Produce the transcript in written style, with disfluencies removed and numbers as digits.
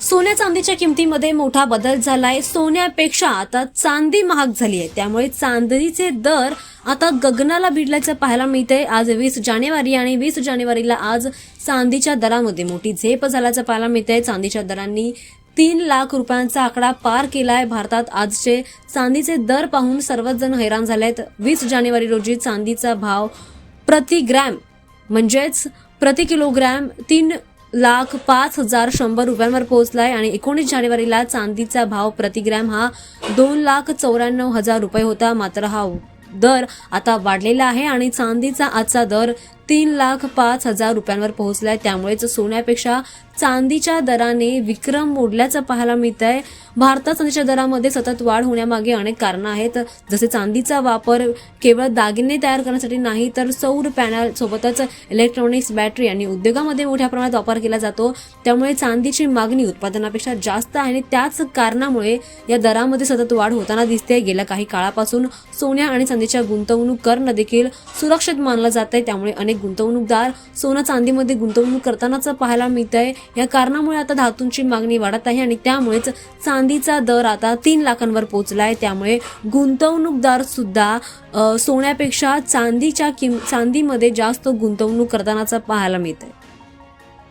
सोन्या चांदीच्या किमतीमध्ये मोठा बदल झालाय। सोन्यापेक्षा आता चांदी महाग झाली आहे, त्यामुळे चांदीचे दर आता गगनाला भिडल्याचं पाहायला मिळतंय। आज 20 जानेवारी आणि 20 जानेवारीला आज चांदीच्या दरामध्ये मोठी झेप झाल्याचं पाहायला मिळतंय। चांदीच्या दरांनी 3 लाख रुपयांचा आकडा पार केलाय। भारतात आजचे चांदीचे दर पाहून सर्वच जण हैराण झालेत। 20 जानेवारी रोजी चांदीचा भाव प्रति ग्रॅम म्हणजेच प्रति किलोग्रॅम 3,05,100 रुपयांवर पोहोचलाय आणि 19 जानेवारीला चांदीचा भाव प्रति ग्रॅम हा 2,94,000 रुपये होता। मात्र हा दर आता वाढलेला आहे आणि चांदीचा आजचा दर 3,05,000 रुपयांवर पोहोचलाय। त्यामुळेच सोन्यापेक्षा चांदीच्या दराने विक्रम मोडल्याचं पाहायला मिळतंय। भारतात चांदीच्या दरामध्ये सतत वाढ होण्यामागे अनेक कारणं आहेत, जसे चांदीचा वापर केवळ दागिने तयार करण्यासाठी नाही तर सौर पॅनल सोबतच इलेक्ट्रॉनिक्स, बॅटरी आणि उद्योगामध्ये मोठ्या प्रमाणात वापर केला जातो। त्यामुळे चांदीची मागणी उत्पादनापेक्षा जास्त आहे आणि त्याच कारणामुळे या दरामध्ये सतत वाढ होताना दिसते। गेल्या काही काळापासून सोन्या आणि चांदीच्या गुंतवणूक करणं देखील सुरक्षित मानलं जात आहे। त्यामुळे अनेक गुंतवणूकदार सोनं चांदीमध्ये गुंतवणूक करतानाच पाहायला मिळतंय। या कारणामुळे आता धातूंची मागणी वाढत आहे आणि त्यामुळेच चांदीचा दर आता 3 लाखांवर पोहोचलाय। त्यामुळे गुंतवणूकदार सुद्धा सोन्यापेक्षा चांदीमध्ये जास्त गुंतवणूक करतानाच पाहायला मिळतंय।